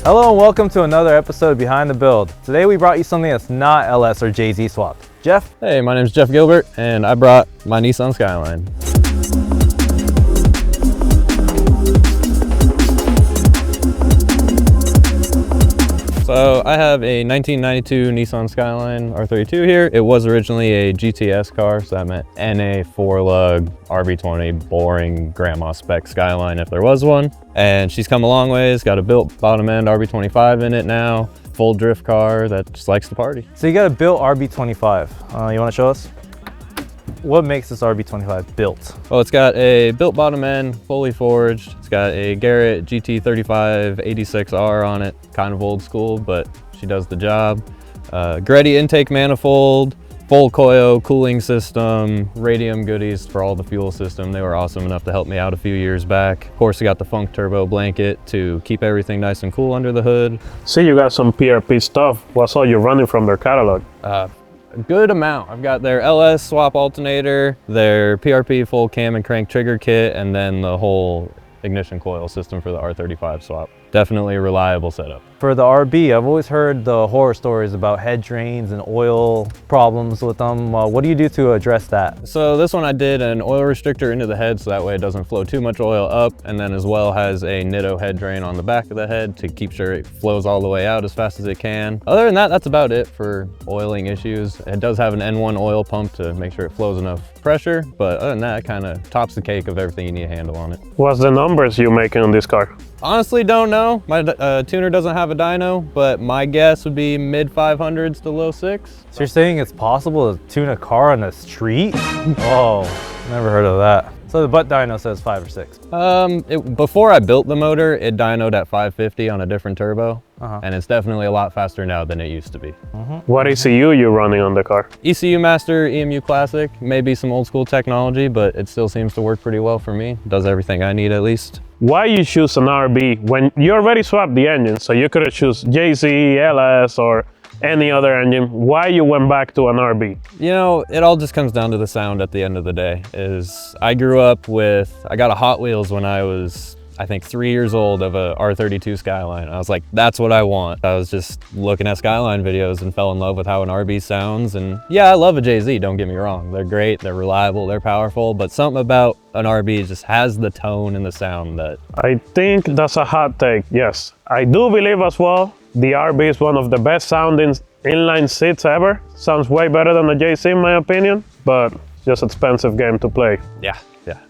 Hello and welcome to another episode of Behind the Build. Today we brought you something that's not LS or JZ swapped. Jeff? Hey, my name is Jeff Gilbert and I brought my Nissan Skyline. So I have a 1992 Nissan Skyline R32 here. It was originally a GTS car, so that meant NA 4-lug RB20 boring grandma spec Skyline if there was one. And she's come a long ways, got a built bottom end RB25 in it now. Full drift car that just likes to party. So you got a built RB25. You want to show us? What makes this RB25 built? Well, it's got a built bottom end, fully forged. It's got a Garrett GT35 86R on it, kind of old school, but she does the job. Greddy intake manifold, full coil cooling system, radium goodies for all the fuel system. They were awesome enough to help me out a few years back. Of course, we got the Funk Turbo blanket to keep everything nice and cool under the hood. See, you got some PRP stuff. What's all you're running from their catalog? A good amount. I've got their LS swap alternator, their PRP full cam and crank trigger kit, and then the whole ignition coil system for the R35 swap. Definitely a reliable setup. For the RB, I've always heard the horror stories about head drains and oil problems with them. What do you do to address that? So this one I did an oil restrictor into the head so that way it doesn't flow too much oil up, and then as well has a Nitto head drain on the back of the head to keep sure it flows all the way out as fast as it can. Other than that, that's about it for oiling issues. It does have an N1 oil pump to make sure it flows enough pressure, but other than that, it kind of tops the cake of everything you need to handle on it. What's the numbers you making on this car? Honestly, don't know. My tuner doesn't have a dyno, but my guess would be mid 500s to low 6. So you're saying it's possible to tune a car on the street? Oh, never heard of that. So the butt dyno says 5 or 6. Before I built the motor, it dynoed at 550 on a different turbo, and it's definitely a lot faster now than it used to be. What ECU you running on the car? ECU Master, EMU Classic, maybe some old school technology, but it still seems to work pretty well for me. Does everything I need at least. Why you choose an RB when you already swapped the engine, so you could have choose JZ, LS, or any other engine? Why you went back to an RB? You know, it all just comes down to the sound at the end of the day. I grew up with, I got a Hot Wheels when I was, I think 3 years old, of a R32 Skyline. I was like, that's what I want. I was just looking at Skyline videos and fell in love with how an RB sounds. And yeah, I love a JZ, don't get me wrong. They're great, they're reliable, they're powerful, but something about an RB just has the tone and the sound that... I think that's a hot take, yes. I do believe as well, the RB is one of the best sounding inline seats ever. Sounds way better than the JZ in my opinion, but just expensive game to play. Yeah,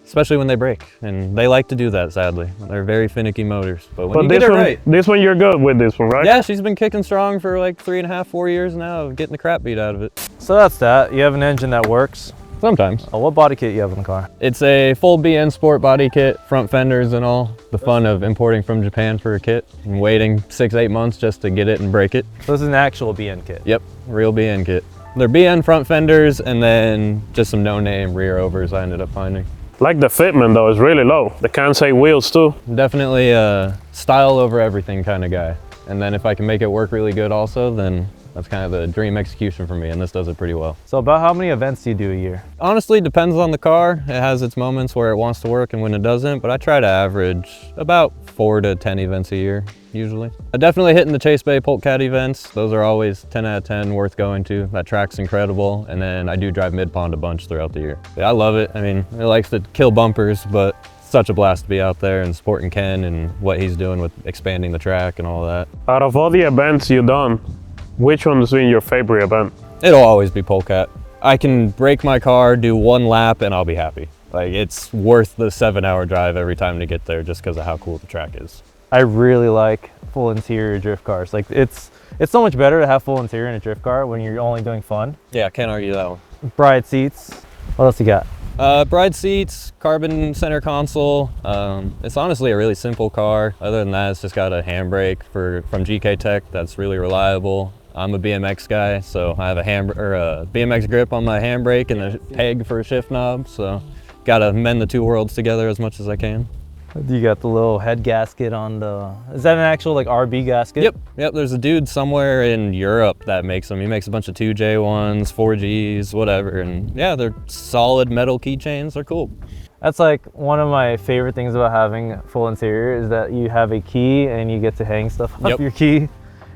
especially when they break, and they like to do that, sadly. They're very finicky motors, but when you get it right. This one you're good with this one, right? Yeah, she's been kicking strong for like 3.5, 4 years now, of getting the crap beat out of it. So that's that. You have an engine that works. Sometimes. What body kit you have in the car? It's a full BN Sport body kit, front fenders and all. The fun of importing from Japan for a kit and waiting 6-8 months just to get it and break it. So this is an actual BN kit? Yep, real BN kit. They're BN front fenders and then just some no-name rear overs I ended up finding. Like the fitment though, is really low. The Kansai wheels too. Definitely a style over everything kind of guy. And then if I can make it work really good also, then that's kind of the dream execution for me, and this does it pretty well. So about how many events do you do a year? Honestly, depends on the car. It has its moments where it wants to work and when it doesn't, but I try to average about 4 to 10 events a year, usually. I definitely hitting the Chase Bay Polk Cat events. Those are always 10 out of 10 worth going to. That track's incredible, and then I do drive mid-pond a bunch throughout the year. Yeah, I love it. I mean, it likes to kill bumpers, but such a blast to be out there and supporting Ken and what he's doing with expanding the track and all that. Out of all the events you've done, which one has been your favorite event? It'll always be Polk Cat. I can break my car, do 1 lap, and I'll be happy. Like, it's worth the 7-hour drive every time to get there just because of how cool the track is. I really like full interior drift cars. Like, it's so much better to have full interior in a drift car when you're only doing fun. Yeah, can't argue that one. Bride seats. What else you got? Bride seats, carbon center console. It's honestly a really simple car. Other than that, it's just got a handbrake from GK Tech that's really reliable. I'm a BMX guy, so I have a BMX grip on my handbrake and a peg for a shift knob, so gotta mend the two worlds together as much as I can. You got the little head gasket on the, is that an actual like RB gasket? Yep, there's a dude somewhere in Europe that makes them. He makes a bunch of 2J1s, 4Gs, whatever, and yeah, they're solid metal keychains, they're cool. That's like one of my favorite things about having full interior is that you have a key and you get to hang stuff up your key.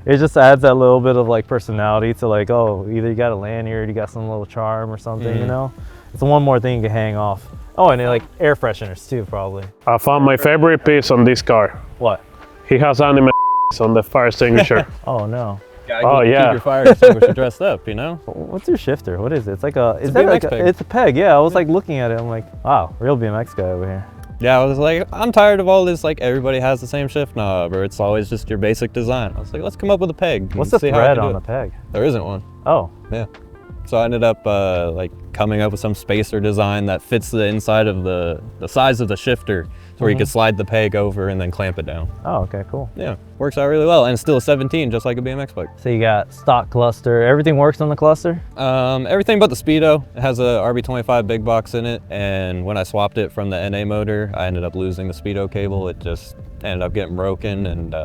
It just adds that little bit of like personality to like, oh, either you got a lanyard, you got some little charm or something, you know? It's one more thing you can hang off. Oh, and like air fresheners too, probably. I found my favorite piece on this car. What? He has anime on the fire extinguisher. Oh no. Keep your fire extinguisher dressed up, you know? What's your shifter? What is it? It's like a, It's a BMX peg. It's a peg, yeah. I was like looking at it, I'm like, wow, real BMX guy over here. Yeah, I was like, I'm tired of all this, like everybody has the same shift knob, or it's always just your basic design. I was like, let's come up with a peg. What's the thread on the peg? There isn't one. Oh. Yeah. So I ended up like coming up with some spacer design that fits the inside of the size of the shifter, so where you could slide the peg over and then clamp it down. Oh, okay, cool. Yeah, works out really well, and it's still a 17, just like a BMX bike. So you got stock cluster. Everything works on the cluster? Everything but the speedo. It has a RB25 big box in it, and when I swapped it from the NA motor, I ended up losing the speedo cable. It just ended up getting broken, and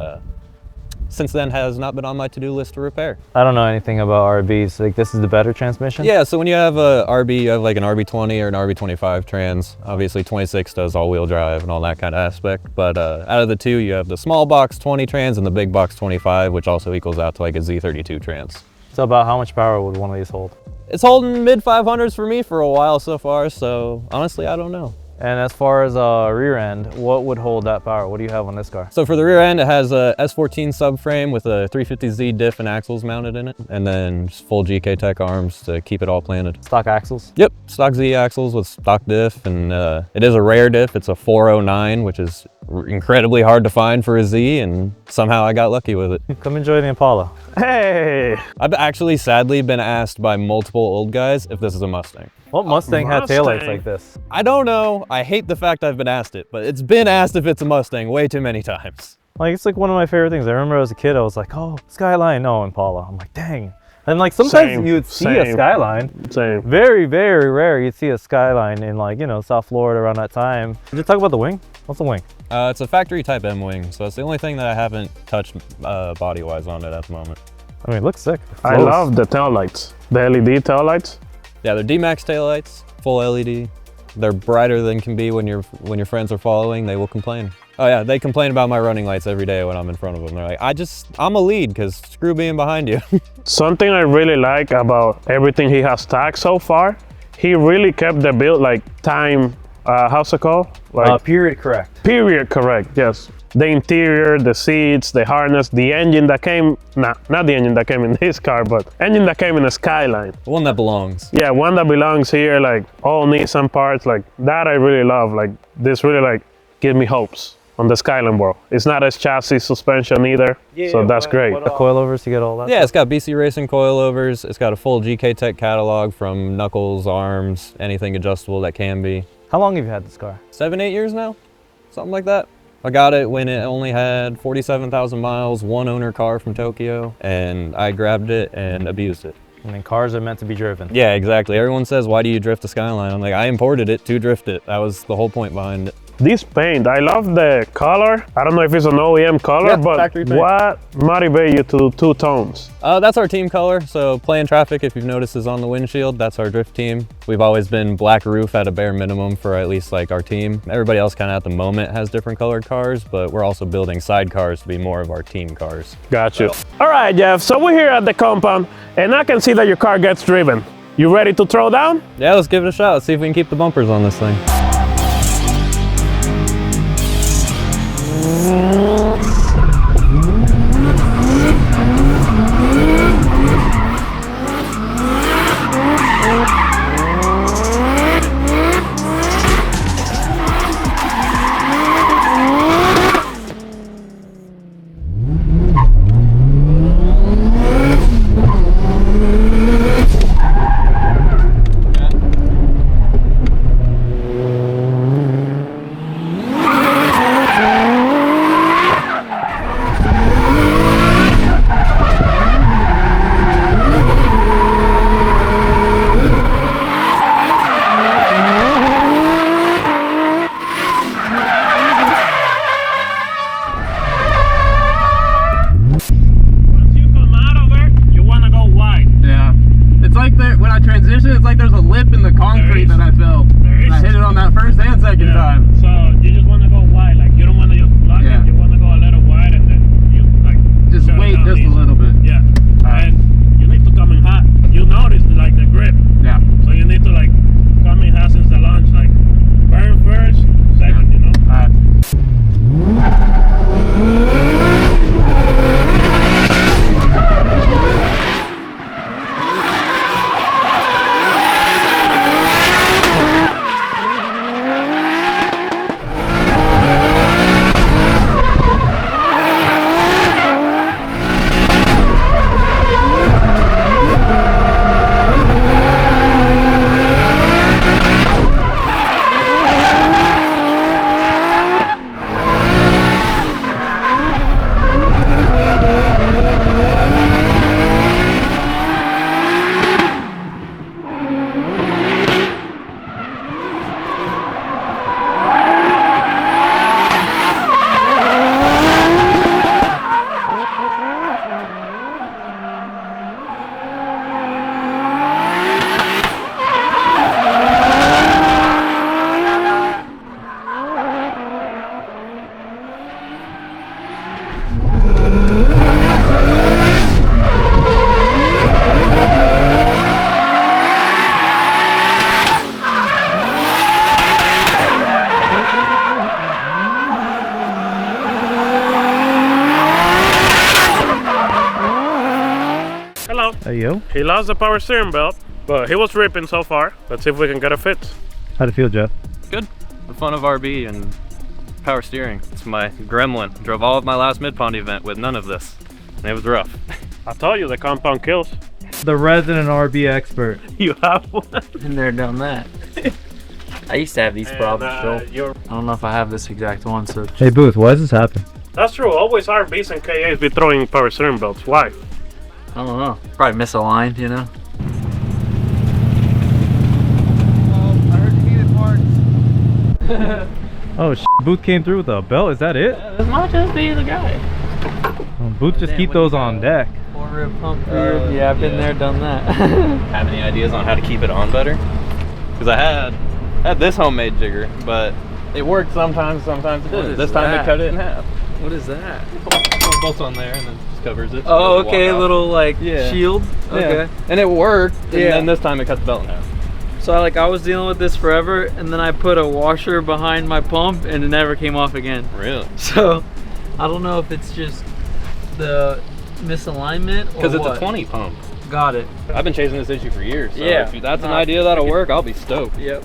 since then has not been on my to-do list to repair. I don't know anything about RBs. Like, this is the better transmission? Yeah, so when you have a RB, you have like an RB20 or an RB25 trans. Obviously 26 does all-wheel drive and all that kind of aspect, but out of the two, you have the small box 20 trans and the big box 25, which also equals out to like a Z32 trans. So about how much power would one of these hold? It's holding mid 500s for me for a while so far, so honestly, I don't know. And as far as rear end, what would hold that power? What do you have on this car? So for the rear end, it has a S14 subframe with a 350Z diff and axles mounted in it, and then just full GK Tech arms to keep it all planted. Stock axles? Yep, stock Z axles with stock diff, and it is a rare diff. It's a 409, which is incredibly hard to find for a Z, and somehow I got lucky with it. Come enjoy the Impala. Hey! I've actually sadly been asked by multiple old guys if this is a Mustang. What Mustang had taillights like this? I don't know. I hate the fact I've been asked it, but it's been asked if it's a Mustang way too many times. Like, it's like one of my favorite things. I remember as a kid, I was like, oh, Skyline, no, Impala. I'm like, dang. And like sometimes you would see a Skyline. Same. Very, very rare you'd see a Skyline in like, you know, South Florida around that time. Did you talk about the wing? What's the wing? It's a factory type M wing, so it's the only thing that I haven't touched body-wise on it at the moment. I mean, it looks sick. I love the taillights. The LED taillights. Yeah, they're D-Max taillights, full LED. They're brighter than can be when your friends are following. They will complain. Oh yeah, they complain about my running lights every day when I'm in front of them. They're like, I'm a lead, because screw being behind you. Something I really like about everything he has tagged so far, he really kept the build like time, how's it called? Like, period correct. Period correct, yes. The interior, the seats, the harness, the engine that came, not the engine that came in this car, but engine that came in the Skyline. The one that belongs. Yeah, one that belongs here, like all Nissan parts, like that I really love. Like this really like gives me hopes on the Skyline world. It's not as chassis suspension either, so that's great. The coilovers, you get all that? Yeah, it's got BC Racing coilovers. It's got a full GK Tech catalog from knuckles, arms, anything adjustable that can be. How long have you had this car? 7-8 years now, something like that. I got it when it only had 47,000 miles, one owner car from Tokyo, and I grabbed it and abused it. I mean, cars are meant to be driven. Yeah, exactly. Everyone says, why do you drift a Skyline? I'm like, I imported it to drift it. That was the whole point behind it. This paint, I love the color. I don't know if it's an OEM color, Yeah, but factory paint. what motivated you to do two tones? That's our team color. So Playing Traffic, if you've noticed, is on the windshield. That's our drift team. We've always been black roof at a bare minimum for at least like our team. Everybody else kind of at the moment has different colored cars, but we're also building side cars to be more of our team cars. Got you. All right, Jeff, so we're here at the compound and I can see that your car gets driven. You ready to throw down? Yeah, let's give it a shot. Let's see if we can keep the bumpers on this thing. When I transition, it's like there's a lip in the concrete that I felt. I hit it on that first and second time. So you just want to go wide, like you don't want to just block it. You want to go a little wide, and then you like Just wait just a little bit. Yeah, and you need to come in hot. You notice like the grip. Yeah. So you need to like come in hot since the launch, like burn first, second. You know. Hello. Hey, yo. He lost the power steering belt, but he was ripping so far. Let's see if we can get a fit. How'd it feel, Jeff? Good. The fun of RB and power steering. It's my gremlin. Drove all of my last mid-pond event with none of this. And it was rough. I told you the compound kills. The resident RB expert. You have one? Been there, done that. I used to have these problems, Joel. I don't know if I have this exact one, so. Hey, Booth, why does this happen? That's true. Always RBs and KAs be throwing power steering belts. Why? I don't know. Probably misaligned, you know? I heard you needed parts. Oh, Booth came through with a belt. Is that it? This might just be the guy. Booth just keep those on deck. 4 rib pump, 3 rib. Yeah, I've been there, done that. Have any ideas on how to keep it on better? Because I had this homemade jigger, but it worked sometimes it didn't. This time it cut it in half. What is that? Bolts on there and then just covers it. Oh, Just okay, walk out. little like Yeah. shield. Okay. Yeah. And it worked, and Yeah. then this time it cut the belt in half. So I was dealing with this forever, and then I put a washer behind my pump, and it never came off again. Really? So I don't know if it's just the misalignment or Because it's what. a 20 pump. Got it. I've been chasing this issue for years. So Yeah. if that's an idea that'll work, I'll be stoked. Yep.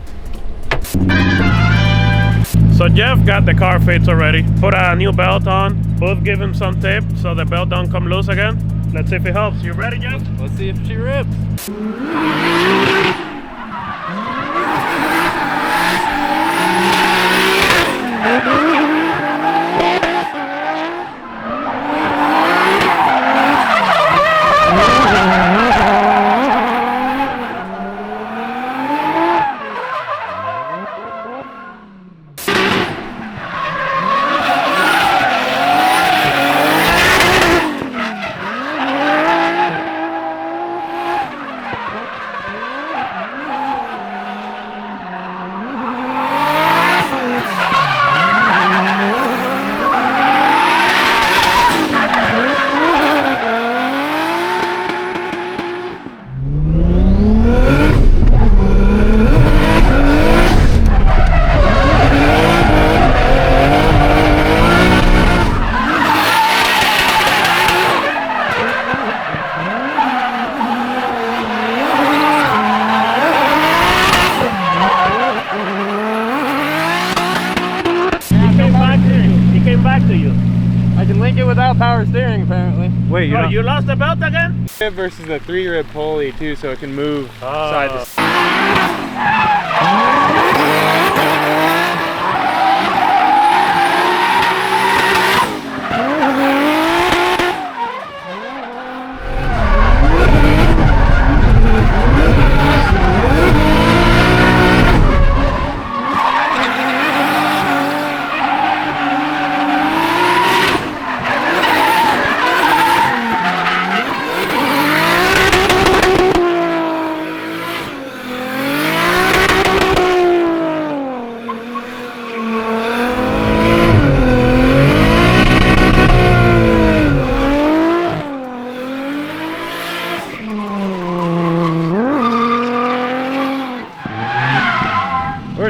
So Jeff got the car fits already. Put a new belt on. Both give him some tape so the belt don't come loose again. Let's see if it helps. You ready, Jeff? Let's see if she rips. I can link it without power steering, apparently. Wait, You lost the belt again? Rib versus a 3 rib pulley too, so it can move side to side.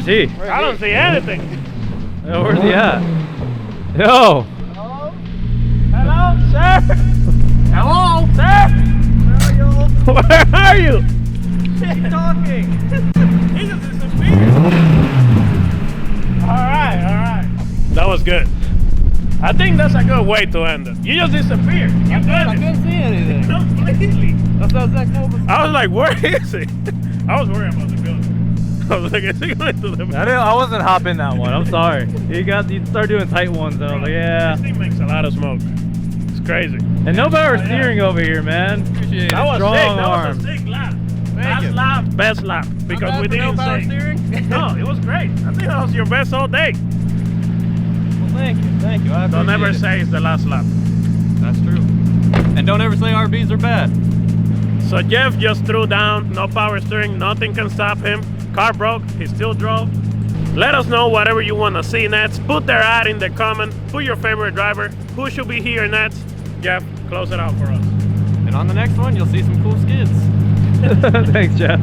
Where's he? I don't see anything. Yo, where's he at? Yo! Hello, sir. Hello? Sir. Where are you? Keep talking. He just disappeared. All right. That was good. I think that's a good way to end it. You just disappeared. You did I it. couldn't see anything. Completely. That's the exact moment. I was like, where is he? I was worried about the building. I was like, is he going to the building? I wasn't hopping that one. I'm sorry. You start doing tight ones though. Like, yeah. This thing makes a lot of smoke. It's crazy. And no power steering over here, man. Appreciate it. That was Strong sick. That arm. was a sick lap. Thank Last you. lap, best lap. Because we didn't power say. steering. No, it was great. I think that was your best all day. Well, thank you. Thank you. I Don't ever appreciate say it's the last lap. it. That's true. And don't ever say RBs are bad. So Jeff just threw down, no power steering, nothing can stop him. Car broke, he still drove. Let us know whatever you want to see next. Put their ad in the comment. Put your favorite driver. Who should be here next? Jeff, close it out for us. And on the next one, you'll see some cool skids. Thanks, Jeff.